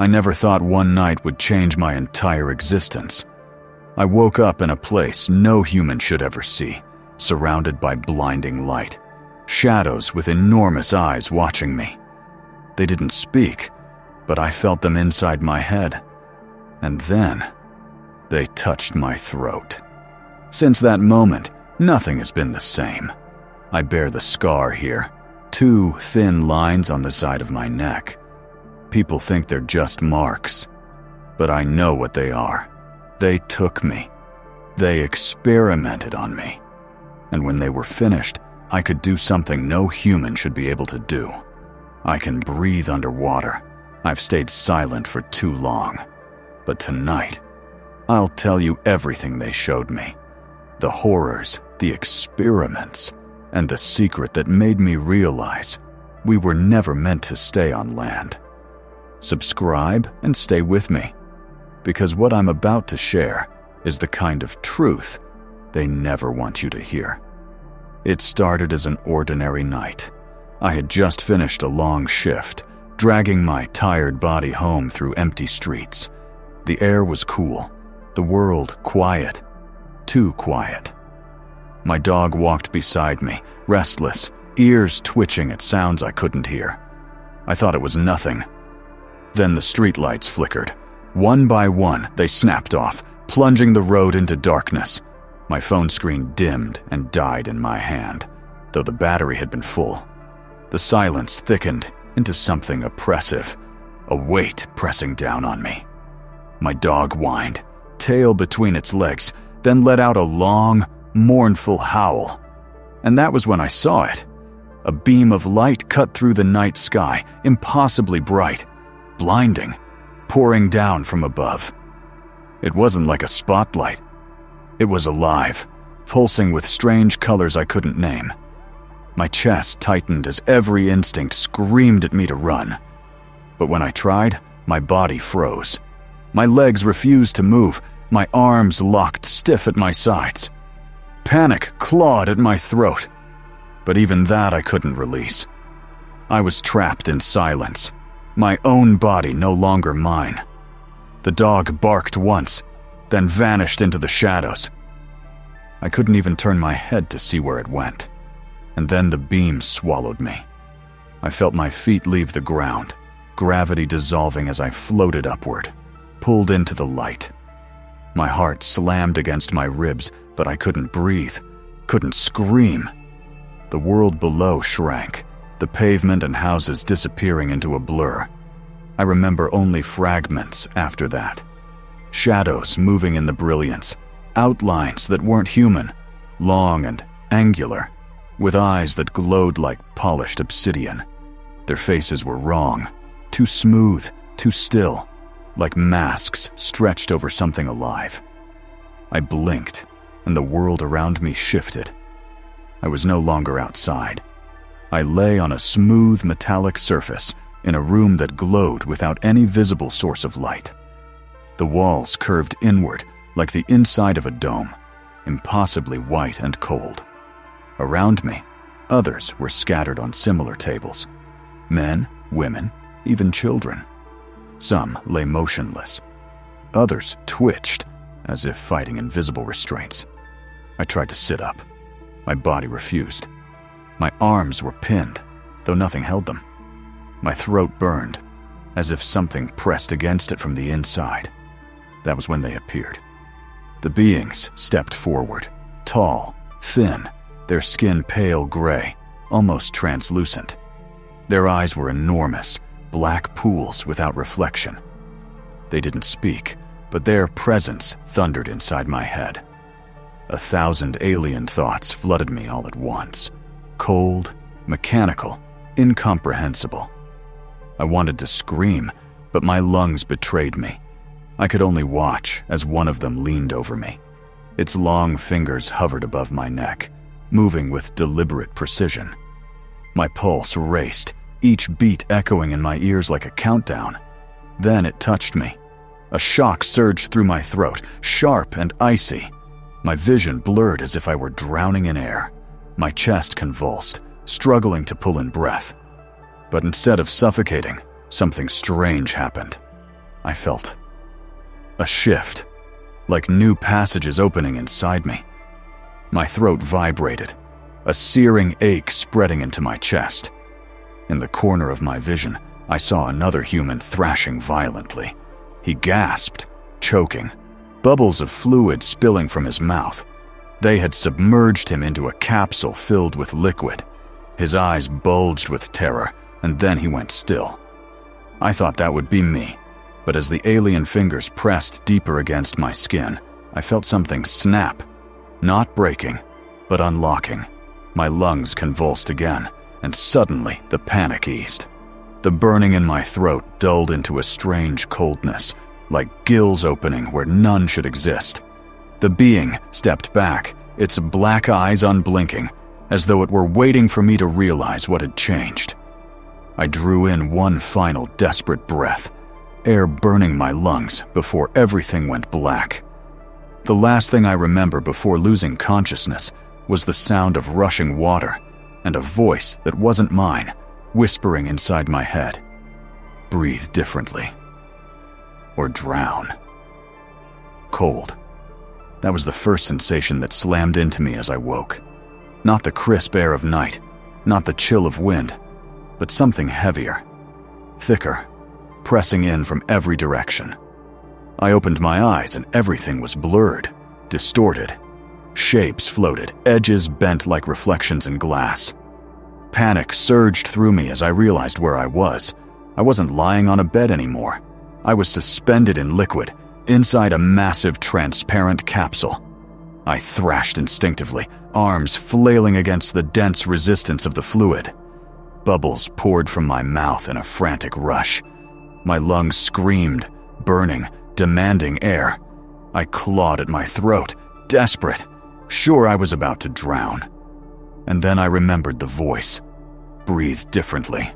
I never thought one night would change my entire existence. I woke up in a place no human should ever see, surrounded by blinding light, shadows with enormous eyes watching me. They didn't speak, but I felt them inside my head. And then, they touched my throat. Since that moment, nothing has been the same. I bear the scar here, 2 thin lines on the side of my neck. People think they're just marks, but I know what they are. They took me. They experimented on me. And when they were finished, I could do something no human should be able to do. I can breathe underwater. I've stayed silent for too long. But tonight, I'll tell you everything they showed me. The horrors, the experiments, and the secret that made me realize we were never meant to stay on land. Subscribe and stay with me, because what I'm about to share is the kind of truth they never want you to hear. It started as an ordinary night. I had just finished a long shift, dragging my tired body home through empty streets. The air was cool, the world quiet, too quiet. My dog walked beside me, restless, ears twitching at sounds I couldn't hear. I thought it was nothing. Then the streetlights flickered. One by one, they snapped off, plunging the road into darkness. My phone screen dimmed and died in my hand, though the battery had been full. The silence thickened into something oppressive, a weight pressing down on me. My dog whined, tail between its legs, then let out a long, mournful howl. And that was when I saw it. A beam of light cut through the night sky, impossibly bright, blinding, pouring down from above. It wasn't like a spotlight. It was alive, pulsing with strange colors I couldn't name. My chest tightened as every instinct screamed at me to run. But when I tried, my body froze. My legs refused to move, my arms locked stiff at my sides. Panic clawed at my throat, but even that I couldn't release. I was trapped in silence, my own body no longer mine. The dog barked once, then vanished into the shadows. I couldn't even turn my head to see where it went. And then the beam swallowed me. I felt my feet leave the ground, gravity dissolving as I floated upward, pulled into the light. My heart slammed against my ribs, but I couldn't breathe, couldn't scream. The world below shrank, the pavement and houses disappearing into a blur. I remember only fragments after that. Shadows moving in the brilliance, outlines that weren't human, long and angular, with eyes that glowed like polished obsidian. Their faces were wrong, too smooth, too still, like masks stretched over something alive. I blinked, and the world around me shifted. I was no longer outside. I lay on a smooth metallic surface in a room that glowed without any visible source of light. The walls curved inward like the inside of a dome, impossibly white and cold. Around me, others were scattered on similar tables. Men, women, even children. Some lay motionless. Others twitched, as if fighting invisible restraints. I tried to sit up. My body refused. My arms were pinned, though nothing held them. My throat burned, as if something pressed against it from the inside. That was when they appeared. The beings stepped forward, tall, thin, their skin pale gray, almost translucent. Their eyes were enormous, black pools without reflection. They didn't speak, but their presence thundered inside my head. 1,000 alien thoughts flooded me all at once. Cold, mechanical, incomprehensible. I wanted to scream, but my lungs betrayed me. I could only watch as one of them leaned over me. Its long fingers hovered above my neck, moving with deliberate precision. My pulse raced, each beat echoing in my ears like a countdown. Then it touched me. A shock surged through my throat, sharp and icy. My vision blurred as if I were drowning in air. My chest convulsed, struggling to pull in breath. But instead of suffocating, something strange happened. I felt a shift, like new passages opening inside me. My throat vibrated, a searing ache spreading into my chest. In the corner of my vision, I saw another human thrashing violently. He gasped, choking, bubbles of fluid spilling from his mouth. They had submerged him into a capsule filled with liquid. His eyes bulged with terror, and then he went still. I thought that would be me, but as the alien fingers pressed deeper against my skin, I felt something snap, not breaking, but unlocking. My lungs convulsed again, and suddenly the panic eased. The burning in my throat dulled into a strange coldness, like gills opening where none should exist. The being stepped back, its black eyes unblinking, as though it were waiting for me to realize what had changed. I drew in one final desperate breath, air burning my lungs before everything went black. The last thing I remember before losing consciousness was the sound of rushing water and a voice that wasn't mine, whispering inside my head, "Breathe differently, or drown." Cold. That was the first sensation that slammed into me as I woke. Not the crisp air of night, not the chill of wind, but something heavier, thicker, pressing in from every direction. I opened my eyes and everything was blurred, distorted. Shapes floated, edges bent like reflections in glass. Panic surged through me as I realized where I was. I wasn't lying on a bed anymore. I was suspended in liquid, inside a massive transparent capsule. I thrashed instinctively, arms flailing against the dense resistance of the fluid. Bubbles poured from my mouth in a frantic rush. My lungs screamed, burning, demanding air. I clawed at my throat, desperate, sure I was about to drown. And then I remembered the voice. Breathe differently,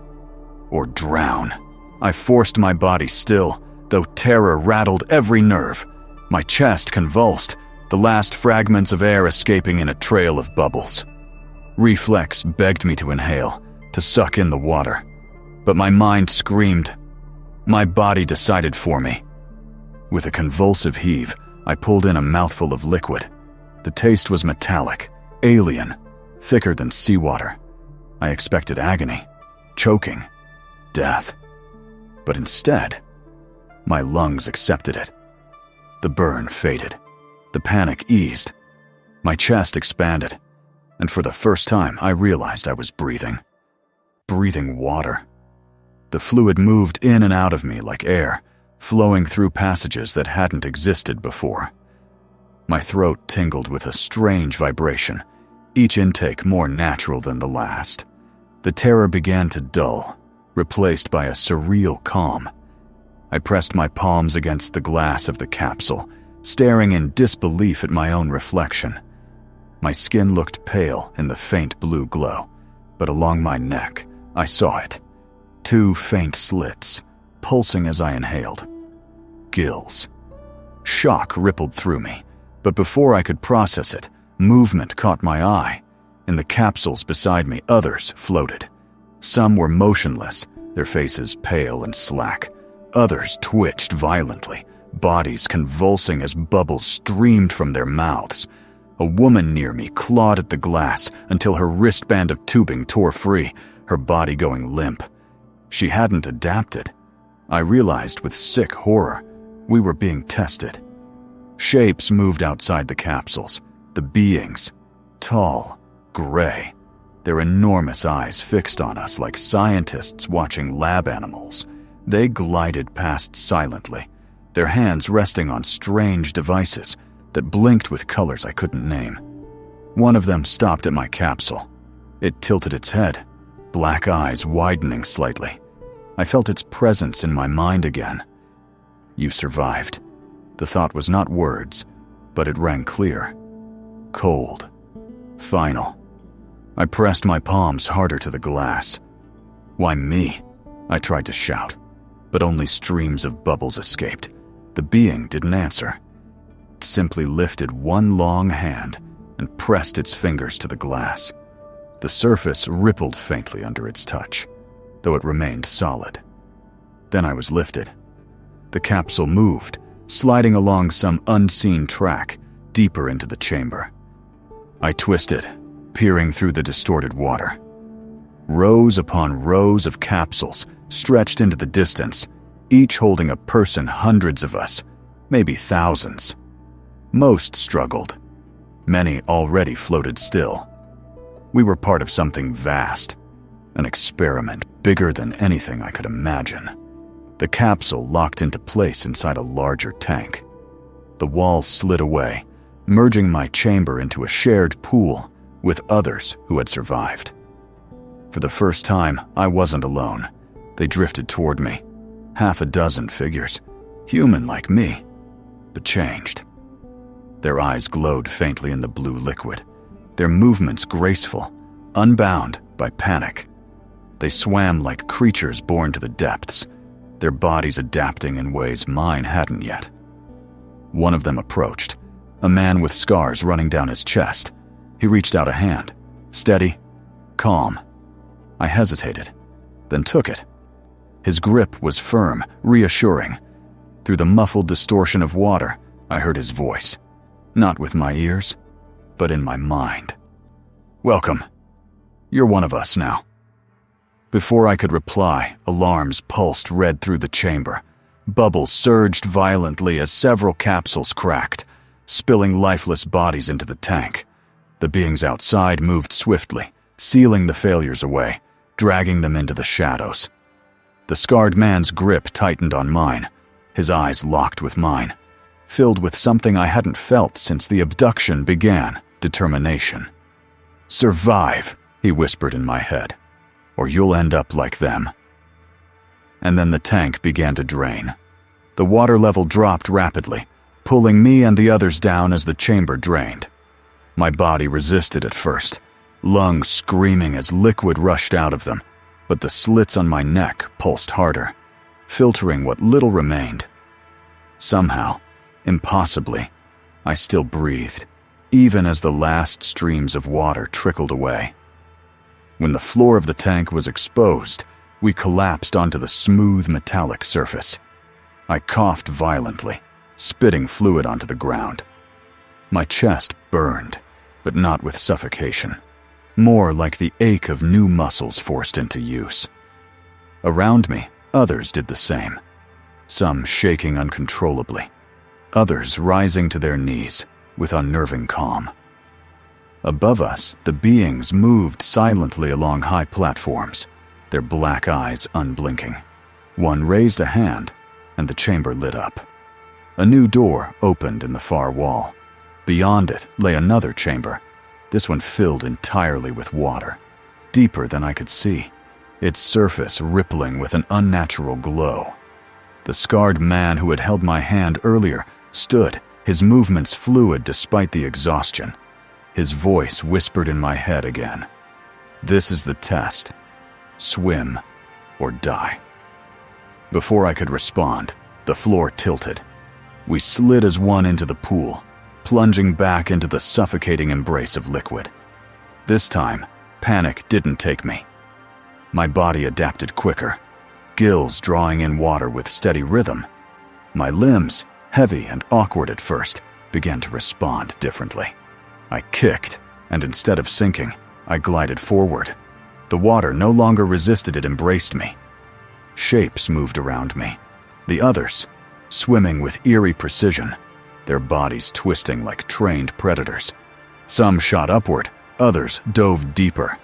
or drown. I forced my body still, though terror rattled every nerve. My chest convulsed, the last fragments of air escaping in a trail of bubbles. Reflex begged me to inhale, to suck in the water. But my mind screamed. My body decided for me. With a convulsive heave, I pulled in a mouthful of liquid. The taste was metallic, alien, thicker than seawater. I expected agony, choking, death. But instead, my lungs accepted it. The burn faded. The panic eased. My chest expanded, and for the first time I realized I was breathing. Breathing water. The fluid moved in and out of me like air, flowing through passages that hadn't existed before. My throat tingled with a strange vibration, each intake more natural than the last. The terror began to dull, replaced by a surreal calm. I pressed my palms against the glass of the capsule, staring in disbelief at my own reflection. My skin looked pale in the faint blue glow, but along my neck, I saw it. 2 faint slits, pulsing as I inhaled. Gills. Shock rippled through me, but before I could process it, movement caught my eye. In the capsules beside me, others floated. Some were motionless, their faces pale and slack. Others twitched violently, bodies convulsing as bubbles streamed from their mouths. A woman near me clawed at the glass until her wristband of tubing tore free, her body going limp. She hadn't adapted. I realized with sick horror, we were being tested. Shapes moved outside the capsules, the beings, tall, gray, their enormous eyes fixed on us like scientists watching lab animals. They glided past silently, their hands resting on strange devices that blinked with colors I couldn't name. One of them stopped at my capsule. It tilted its head, black eyes widening slightly. I felt its presence in my mind again. You survived. The thought was not words, but it rang clear. Cold. Final. I pressed my palms harder to the glass. Why me? I tried to shout, but only streams of bubbles escaped. The being didn't answer. It simply lifted one long hand and pressed its fingers to the glass. The surface rippled faintly under its touch, though it remained solid. Then I was lifted. The capsule moved, sliding along some unseen track deeper into the chamber. I twisted, peering through the distorted water. Rows upon rows of capsules stretched into the distance, each holding a person, hundreds of us, maybe thousands. Most struggled. Many already floated still. We were part of something vast, an experiment bigger than anything I could imagine. The capsule locked into place inside a larger tank. The walls slid away, merging my chamber into a shared pool with others who had survived. For the first time, I wasn't alone. They drifted toward me, half a dozen figures, human like me, but changed. Their eyes glowed faintly in the blue liquid, their movements graceful, unbound by panic. They swam like creatures born to the depths, their bodies adapting in ways mine hadn't yet. One of them approached, a man with scars running down his chest. He reached out a hand, steady, calm. I hesitated, then took it. His grip was firm, reassuring. Through the muffled distortion of water, I heard his voice, not with my ears, but in my mind. "Welcome. You're one of us now." Before I could reply, alarms pulsed red through the chamber. Bubbles surged violently as several capsules cracked, spilling lifeless bodies into the tank. The beings outside moved swiftly, sealing the failures away, dragging them into the shadows. The scarred man's grip tightened on mine, his eyes locked with mine, filled with something I hadn't felt since the abduction began, determination. "Survive," he whispered in my head, "or you'll end up like them." And then the tank began to drain. The water level dropped rapidly, pulling me and the others down as the chamber drained. My body resisted at first, lungs screaming as liquid rushed out of them, but the slits on my neck pulsed harder, filtering what little remained. Somehow, impossibly, I still breathed, even as the last streams of water trickled away. When the floor of the tank was exposed, we collapsed onto the smooth metallic surface. I coughed violently, spitting fluid onto the ground. My chest burned, but not with suffocation, more like the ache of new muscles forced into use. Around me, others did the same, some shaking uncontrollably, others rising to their knees with unnerving calm. Above us, the beings moved silently along high platforms, their black eyes unblinking. One raised a hand, and the chamber lit up. A new door opened in the far wall. Beyond it lay another chamber, this one filled entirely with water, deeper than I could see, its surface rippling with an unnatural glow. The scarred man who had held my hand earlier stood, his movements fluid despite the exhaustion. His voice whispered in my head again. "This is the test. Swim or die." Before I could respond, the floor tilted. We slid as one into the pool, plunging back into the suffocating embrace of liquid. This time, panic didn't take me. My body adapted quicker, gills drawing in water with steady rhythm. My limbs, heavy and awkward at first, began to respond differently. I kicked, and instead of sinking, I glided forward. The water no longer resisted, it embraced me. Shapes moved around me. The others, swimming with eerie precision, their bodies twisting like trained predators. Some shot upward, others dove deeper.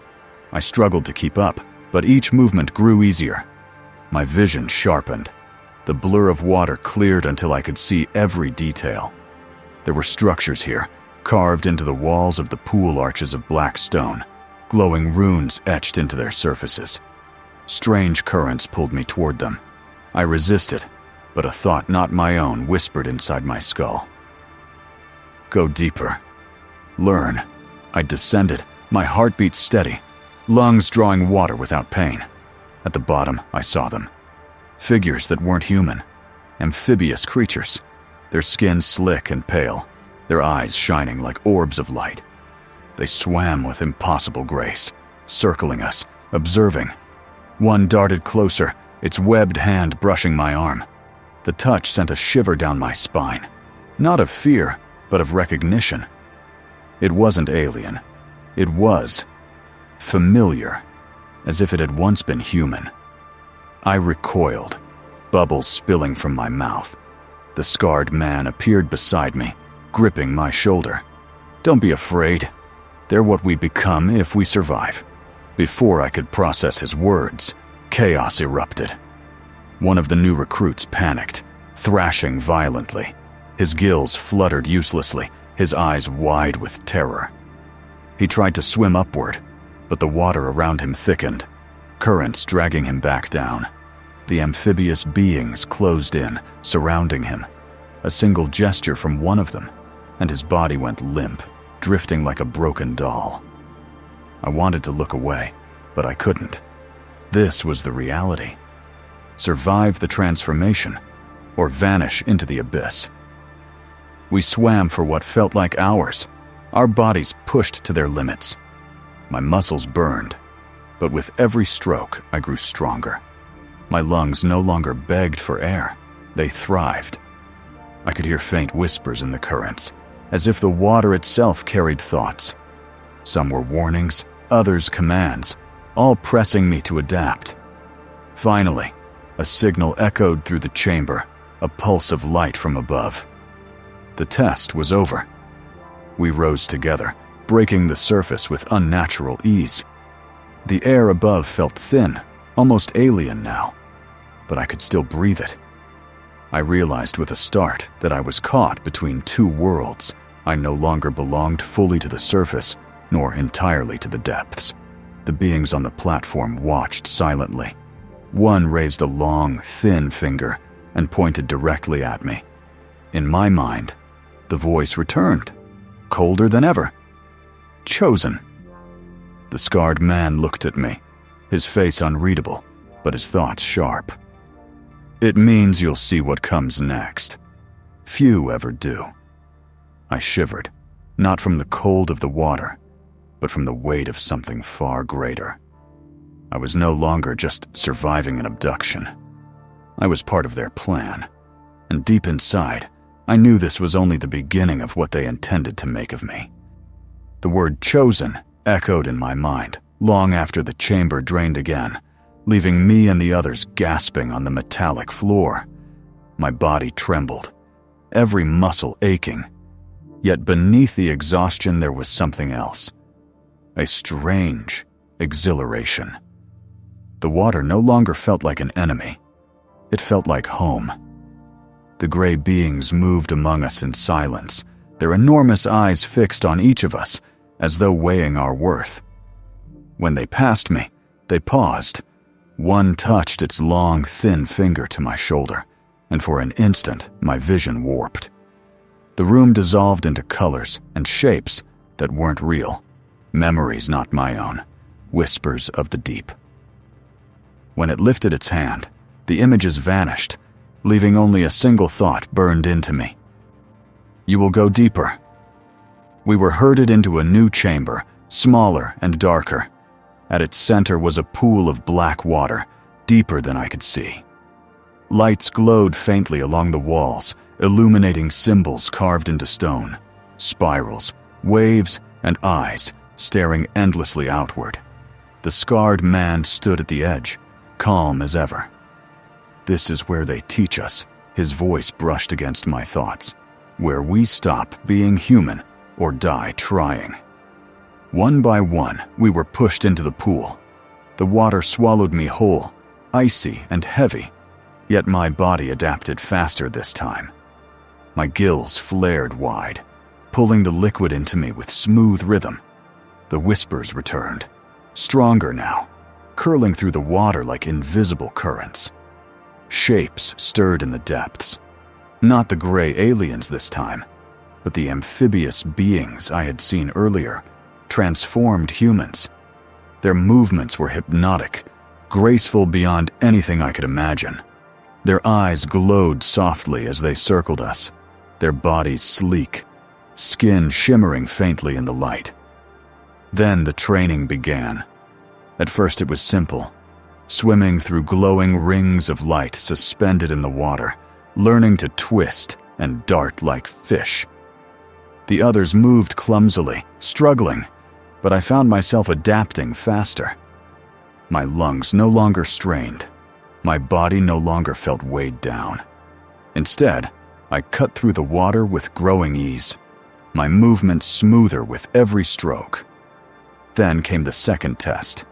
I struggled to keep up, but each movement grew easier. My vision sharpened. The blur of water cleared until I could see every detail. There were structures here, carved into the walls of the pool arches of black stone, glowing runes etched into their surfaces. Strange currents pulled me toward them. I resisted, but a thought not my own whispered inside my skull. "Go deeper. Learn." I descended, my heartbeat steady, lungs drawing water without pain. At the bottom, I saw them. Figures that weren't human. Amphibious creatures. Their skin slick and pale, their eyes shining like orbs of light. They swam with impossible grace, circling us, observing. One darted closer, its webbed hand brushing my arm. The touch sent a shiver down my spine, not of fear, but of recognition. It wasn't alien. It was familiar, as if it had once been human. I recoiled, bubbles spilling from my mouth. The scarred man appeared beside me, gripping my shoulder. "Don't be afraid. They're what we become if we survive." Before I could process his words, chaos erupted. One of the new recruits panicked, thrashing violently. His gills fluttered uselessly, his eyes wide with terror. He tried to swim upward, but the water around him thickened, currents dragging him back down. The amphibious beings closed in, surrounding him. A single gesture from one of them, and his body went limp, drifting like a broken doll. I wanted to look away, but I couldn't. This was the reality. Survive the transformation, or vanish into the abyss. We swam for what felt like hours, our bodies pushed to their limits. My muscles burned, but with every stroke I grew stronger. My lungs no longer begged for air, they thrived. I could hear faint whispers in the currents, as if the water itself carried thoughts. Some were warnings, others commands, all pressing me to adapt. Finally, a signal echoed through the chamber, a pulse of light from above. The test was over. We rose together, breaking the surface with unnatural ease. The air above felt thin, almost alien now, but I could still breathe it. I realized with a start that I was caught between two worlds. I no longer belonged fully to the surface, nor entirely to the depths. The beings on the platform watched silently. One raised a long, thin finger and pointed directly at me. In my mind, the voice returned, colder than ever. "Chosen." The scarred man looked at me, his face unreadable, but his thoughts sharp. "It means you'll see what comes next. Few ever do." I shivered, not from the cold of the water, but from the weight of something far greater. I was no longer just surviving an abduction. I was part of their plan, and deep inside, I knew this was only the beginning of what they intended to make of me. The word "chosen" echoed in my mind long after the chamber drained again, leaving me and the others gasping on the metallic floor. My body trembled, every muscle aching. Yet beneath the exhaustion there was something else. A strange exhilaration. The water no longer felt like an enemy. It felt like home. The gray beings moved among us in silence, their enormous eyes fixed on each of us, as though weighing our worth. When they passed me, they paused. One touched its long, thin finger to my shoulder, and for an instant my vision warped. The room dissolved into colors and shapes that weren't real, memories not my own, whispers of the deep. When it lifted its hand, the images vanished, leaving only a single thought burned into me. "You will go deeper." We were herded into a new chamber, smaller and darker. At its center was a pool of black water, deeper than I could see. Lights glowed faintly along the walls, illuminating symbols carved into stone, spirals, waves, and eyes staring endlessly outward. The scarred man stood at the edge, calm as ever. "This is where they teach us," his voice brushed against my thoughts, "where we stop being human or die trying." One by one, we were pushed into the pool. The water swallowed me whole, icy and heavy, yet my body adapted faster this time. My gills flared wide, pulling the liquid into me with smooth rhythm. The whispers returned, stronger now, curling through the water like invisible currents. Shapes stirred in the depths. Not the gray aliens this time, but the amphibious beings I had seen earlier, transformed humans. Their movements were hypnotic, graceful beyond anything I could imagine. Their eyes glowed softly as they circled us, their bodies sleek, skin shimmering faintly in the light. Then the training began. At first it was simple, swimming through glowing rings of light suspended in the water, learning to twist and dart like fish. The others moved clumsily, struggling, but I found myself adapting faster. My lungs no longer strained. My body no longer felt weighed down. Instead, I cut through the water with growing ease, my movements smoother with every stroke. Then came the second test.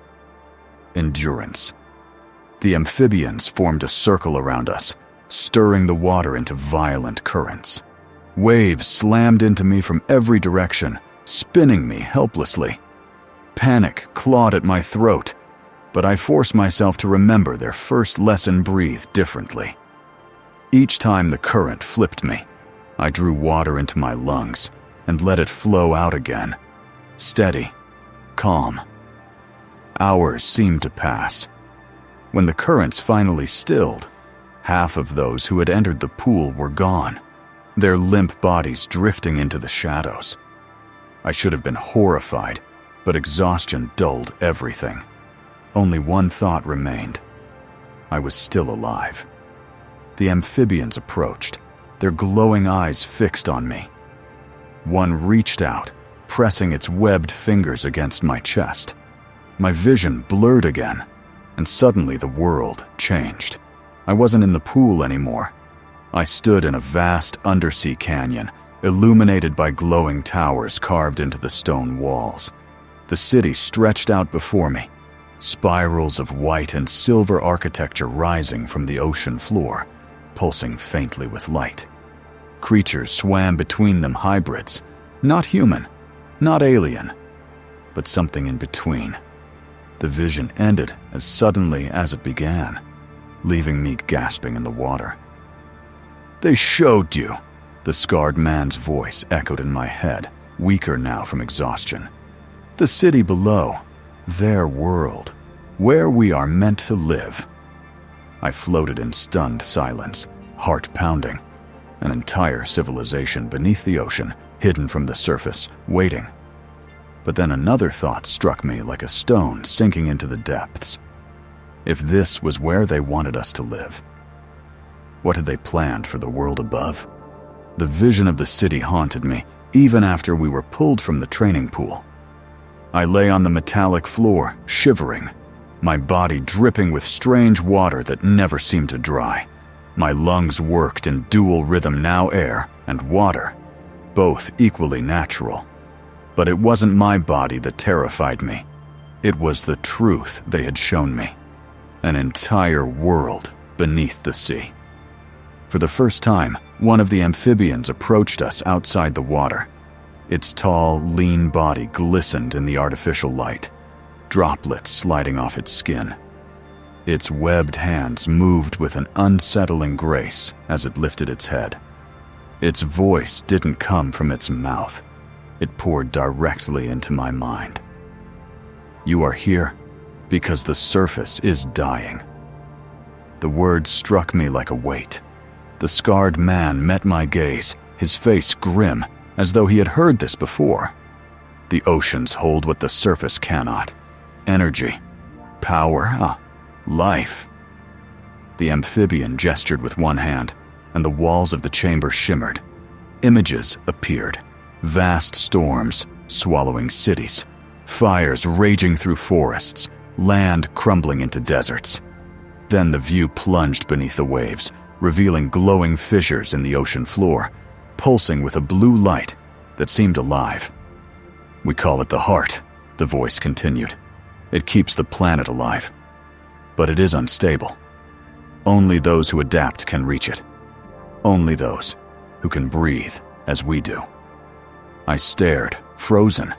Endurance. The amphibians formed a circle around us, stirring the water into violent currents. Waves slammed into me from every direction, spinning me helplessly. Panic clawed at my throat, but I forced myself to remember their first lesson: breathe differently. Each time the current flipped me, I drew water into my lungs and let it flow out again. Steady, calm. Hours seemed to pass. When the currents finally stilled, half of those who had entered the pool were gone, their limp bodies drifting into the shadows. I should have been horrified, but exhaustion dulled everything. Only one thought remained. I was still alive. The amphibians approached, their glowing eyes fixed on me. One reached out, pressing its webbed fingers against my chest. My vision blurred again, and suddenly the world changed. I wasn't in the pool anymore. I stood in a vast undersea canyon, illuminated by glowing towers carved into the stone walls. The city stretched out before me, spirals of white and silver architecture rising from the ocean floor, pulsing faintly with light. Creatures swam between them, hybrids, not human, not alien, but something in between. The vision ended as suddenly as it began, leaving me gasping in the water. "They showed you," the scarred man's voice echoed in my head, weaker now from exhaustion. "The city below, their world, where we are meant to live." I floated in stunned silence, heart pounding. An entire civilization beneath the ocean, hidden from the surface, waiting. But then another thought struck me like a stone sinking into the depths. If this was where they wanted us to live, what had they planned for the world above? The vision of the city haunted me, even after we were pulled from the training pool. I lay on the metallic floor, shivering, my body dripping with strange water that never seemed to dry. My lungs worked in dual rhythm, now air and water, both equally natural. But it wasn't my body that terrified me. It was the truth they had shown me. An entire world beneath the sea. For the first time, one of the amphibians approached us outside the water. Its tall, lean body glistened in the artificial light, droplets sliding off its skin. Its webbed hands moved with an unsettling grace as it lifted its head. Its voice didn't come from its mouth. It poured directly into my mind. "You are here because the surface is dying." The words struck me like a weight. The scarred man met my gaze, his face grim, as though he had heard this before. "The oceans hold what the surface cannot. Energy, power, life." The amphibian gestured with one hand, and the walls of the chamber shimmered. Images appeared. Vast storms swallowing cities, fires raging through forests, land crumbling into deserts. Then the view plunged beneath the waves, revealing glowing fissures in the ocean floor, pulsing with a blue light that seemed alive. "We call it the heart," the voice continued. "It keeps the planet alive. But it is unstable. Only those who adapt can reach it. Only those who can breathe as we do." I stared, frozen.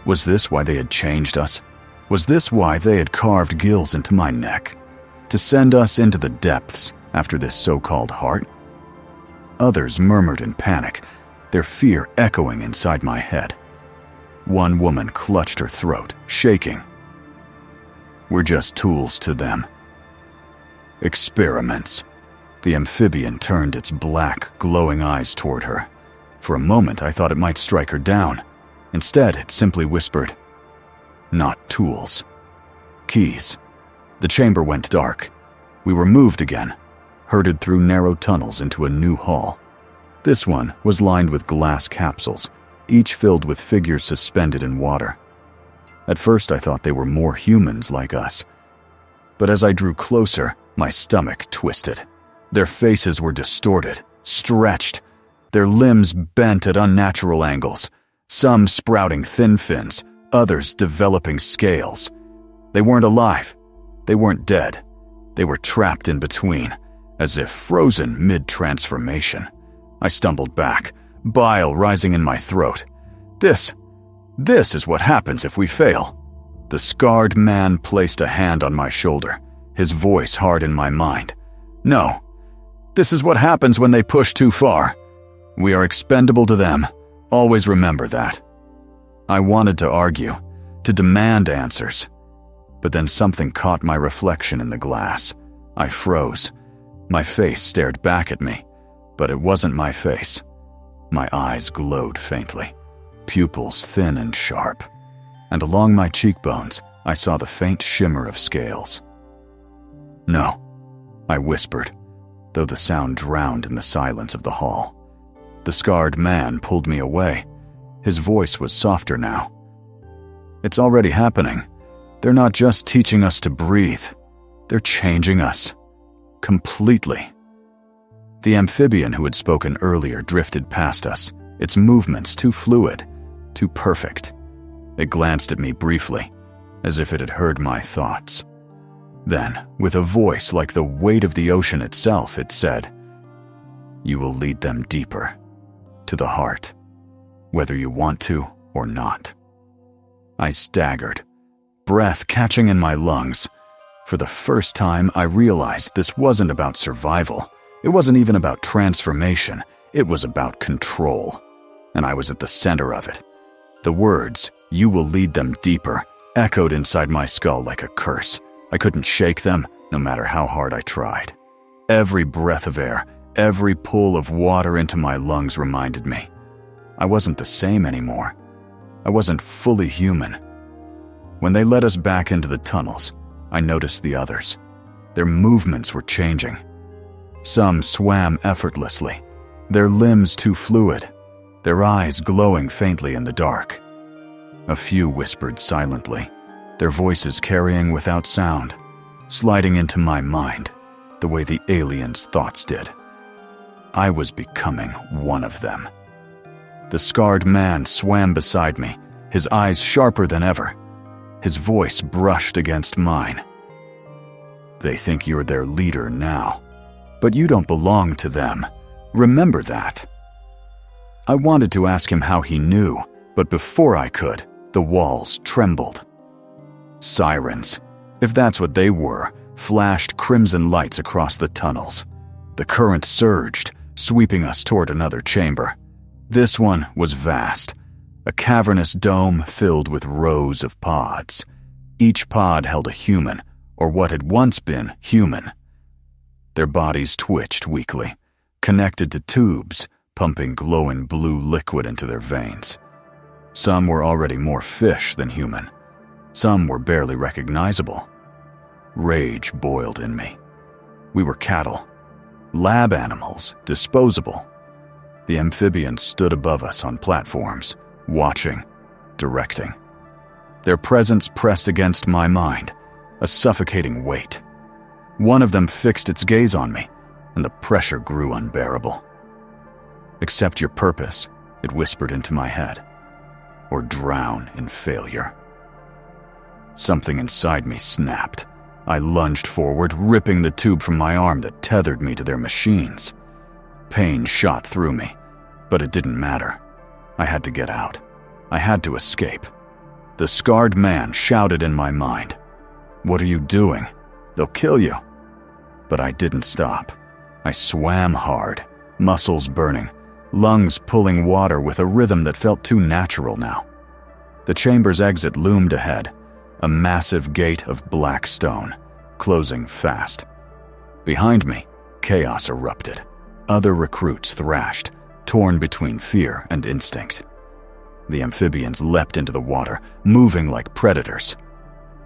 Was this why they had changed us? Was this why they had carved gills into my neck? To send us into the depths after this so-called heart? Others murmured in panic, their fear echoing inside my head. One woman clutched her throat, shaking. "We're just tools to them." "Experiments." The amphibian turned its black, glowing eyes toward her. For a moment, I thought it might strike her down. Instead, it simply whispered, "Not tools. Keys." The chamber went dark. We were moved again. herded through narrow tunnels into a new hall. This one was lined with glass capsules, each filled with figures suspended in water. At first I thought they were more humans like us. But as I drew closer, my stomach twisted. Their faces were distorted, stretched, their limbs bent at unnatural angles, some sprouting thin fins, others developing scales. They weren't alive. They weren't dead. They were trapped in between, as if frozen mid-transformation. I stumbled back, bile rising in my throat. This is what happens if we fail. The scarred man placed a hand on my shoulder, his voice hard in my mind. No, this is what happens when they push too far. We are expendable to them. Always remember that. I wanted to argue, to demand answers. But then something caught my reflection in the glass. I froze. My face stared back at me, but it wasn't my face. My eyes glowed faintly, pupils thin and sharp, and along my cheekbones I saw the faint shimmer of scales. No, I whispered, though the sound drowned in the silence of the hall. The scarred man pulled me away. His voice was softer now. It's already happening. They're not just teaching us to breathe. They're changing us. Completely. The amphibian who had spoken earlier drifted past us, its movements too fluid, too perfect. It glanced at me briefly, as if it had heard my thoughts. Then, with a voice like the weight of the ocean itself, it said, "You will lead them deeper, to the heart, whether you want to or not." I staggered, breath catching in my lungs. For the first time, I realized this wasn't about survival. It wasn't even about transformation. It was about control. And I was at the center of it. The words, "You will lead them deeper," echoed inside my skull like a curse. I couldn't shake them, no matter how hard I tried. Every breath of air, every pull of water into my lungs reminded me. I wasn't the same anymore. I wasn't fully human. When they led us back into the tunnels, I noticed the others. Their movements were changing. Some swam effortlessly, their limbs too fluid, their eyes glowing faintly in the dark. A few whispered silently, their voices carrying without sound, sliding into my mind the way the aliens' thoughts did. I was becoming one of them. The scarred man swam beside me, his eyes sharper than ever. His voice brushed against mine. "They think you're their leader now, but you don't belong to them. Remember that." I wanted to ask him how he knew, but before I could, the walls trembled. Sirens, if that's what they were, flashed crimson lights across the tunnels. The current surged, sweeping us toward another chamber. This one was vast, a cavernous dome filled with rows of pods. Each pod held a human, or what had once been human. Their bodies twitched weakly, connected to tubes, pumping glowing blue liquid into their veins. Some were already more fish than human. Some were barely recognizable. Rage boiled in me. We were cattle, lab animals, disposable. The amphibians stood above us on platforms, watching, directing. Their presence pressed against my mind, a suffocating weight. One of them fixed its gaze on me, and the pressure grew unbearable. "Accept your purpose," it whispered into my head, "or drown in failure." Something inside me snapped. I lunged forward, ripping the tube from my arm that tethered me to their machines. Pain shot through me, but it didn't matter. I had to get out. I had to escape. The scarred man shouted in my mind, "What are you doing? They'll kill you." But I didn't stop. I swam hard, muscles burning, lungs pulling water with a rhythm that felt too natural now. The chamber's exit loomed ahead, a massive gate of black stone, closing fast. Behind me, chaos erupted. Other recruits thrashed, torn between fear and instinct. The amphibians leapt into the water, moving like predators.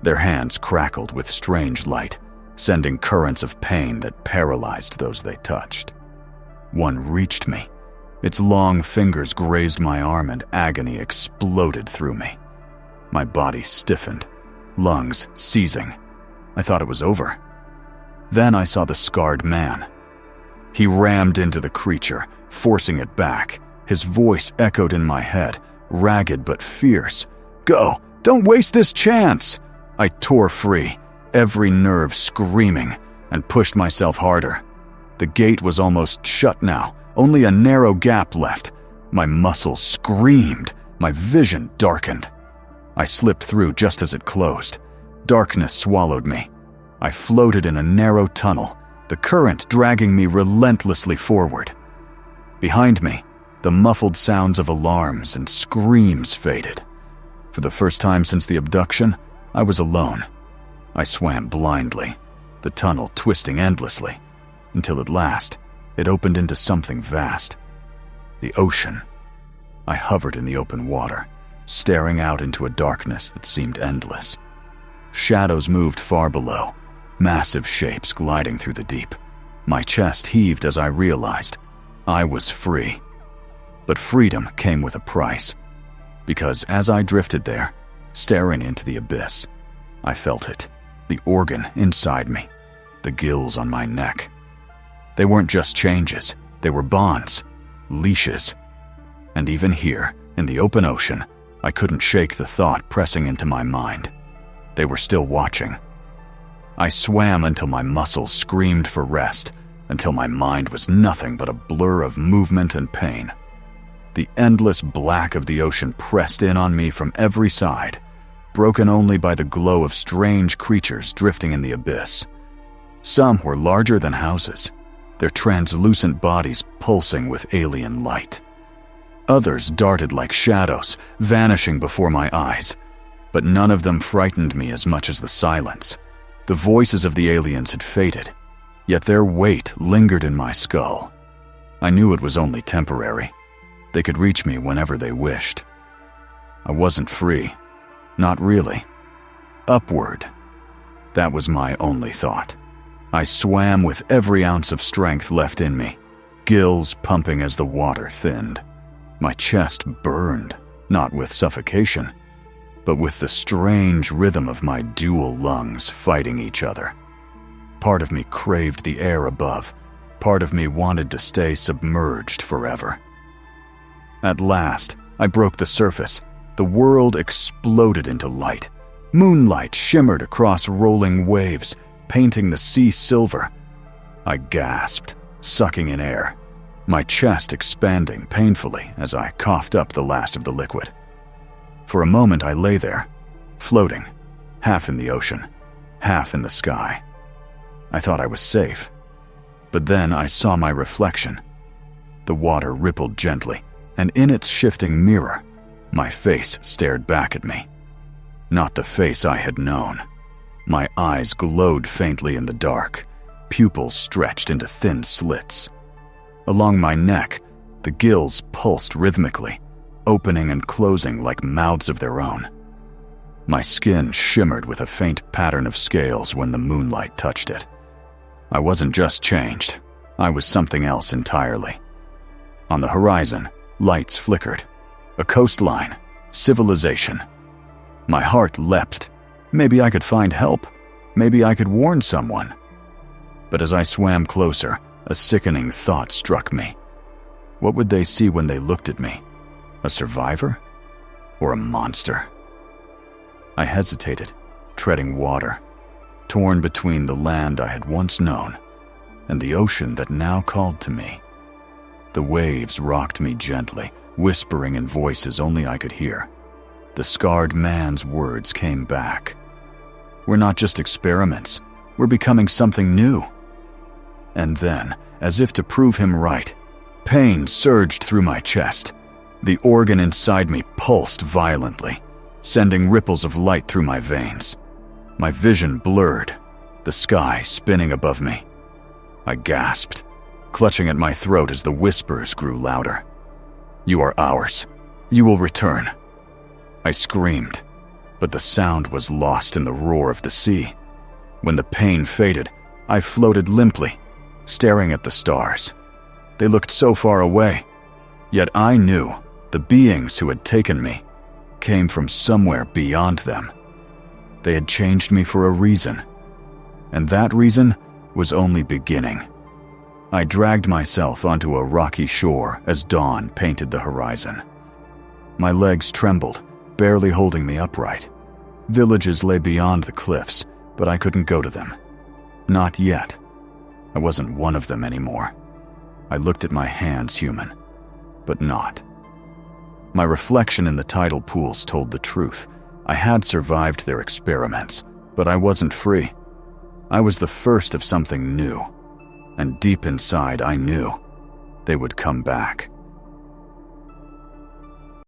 Their hands crackled with strange light, sending currents of pain that paralyzed those they touched. One reached me. Its long fingers grazed my arm and agony exploded through me. My body stiffened, lungs seizing. I thought it was over. Then I saw the scarred man. He rammed into the creature, forcing it back. His voice echoed in my head, ragged but fierce. "Go! Don't waste this chance!" I tore free, every nerve screaming, and pushed myself harder. The gate was almost shut now, only a narrow gap left. My muscles screamed, my vision darkened. I slipped through just as it closed. Darkness swallowed me. I floated in a narrow tunnel, the current dragging me relentlessly forward. Behind me, the muffled sounds of alarms and screams faded. For the first time since the abduction, I was alone. I swam blindly, the tunnel twisting endlessly, until at last it opened into something vast. The ocean. I hovered in the open water, staring out into a darkness that seemed endless. Shadows moved far below, massive shapes gliding through the deep. My chest heaved as I realized I was free. But freedom came with a price, because as I drifted there, staring into the abyss, I felt it, the organ inside me, the gills on my neck. They weren't just changes, they were bonds, leashes. And even here, in the open ocean, I couldn't shake the thought pressing into my mind. They were still watching. I swam until my muscles screamed for rest, until my mind was nothing but a blur of movement and pain. The endless black of the ocean pressed in on me from every side, broken only by the glow of strange creatures drifting in the abyss. Some were larger than houses, their translucent bodies pulsing with alien light. Others darted like shadows, vanishing before my eyes, but none of them frightened me as much as the silence. The voices of the aliens had faded, yet their weight lingered in my skull. I knew it was only temporary. They could reach me whenever they wished. I wasn't free. Not really. Upward. That was my only thought. I swam with every ounce of strength left in me, gills pumping as the water thinned. My chest burned, not with suffocation, but with the strange rhythm of my dual lungs fighting each other. Part of me craved the air above. Part of me wanted to stay submerged forever. At last, I broke the surface. The world exploded into light. Moonlight shimmered across rolling waves, painting the sea silver. I gasped, sucking in air, my chest expanding painfully as I coughed up the last of the liquid. For a moment I lay there, floating, half in the ocean, half in the sky. I thought I was safe, but then I saw my reflection. The water rippled gently, and in its shifting mirror, my face stared back at me. Not the face I had known. My eyes glowed faintly in the dark, pupils stretched into thin slits. Along my neck, the gills pulsed rhythmically, opening and closing like mouths of their own. My skin shimmered with a faint pattern of scales when the moonlight touched it. I wasn't just changed, I was something else entirely. On the horizon, lights flickered. A coastline, civilization. My heart leapt. Maybe I could find help. Maybe I could warn someone. But as I swam closer, a sickening thought struck me. What would they see when they looked at me? A survivor? Or a monster? I hesitated, treading water, torn between the land I had once known and the ocean that now called to me. The waves rocked me gently, whispering in voices only I could hear. The scarred man's words came back. We're not just experiments. We're becoming something new. And then, as if to prove him right, pain surged through my chest. The organ inside me pulsed violently, sending ripples of light through my veins. My vision blurred, the sky spinning above me. I gasped, clutching at my throat as the whispers grew louder. You are ours. You will return. I screamed, but the sound was lost in the roar of the sea. When the pain faded, I floated limply, staring at the stars. They looked so far away, yet I knew the beings who had taken me came from somewhere beyond them. They had changed me for a reason, and that reason was only beginning. I dragged myself onto a rocky shore as dawn painted the horizon. My legs trembled, barely holding me upright. Villages lay beyond the cliffs, but I couldn't go to them. Not yet. I wasn't one of them anymore. I looked at my hands human, but not. My reflection in the tidal pools told the truth. I had survived their experiments, but I wasn't free. I was the first of something new, and deep inside I knew they would come back.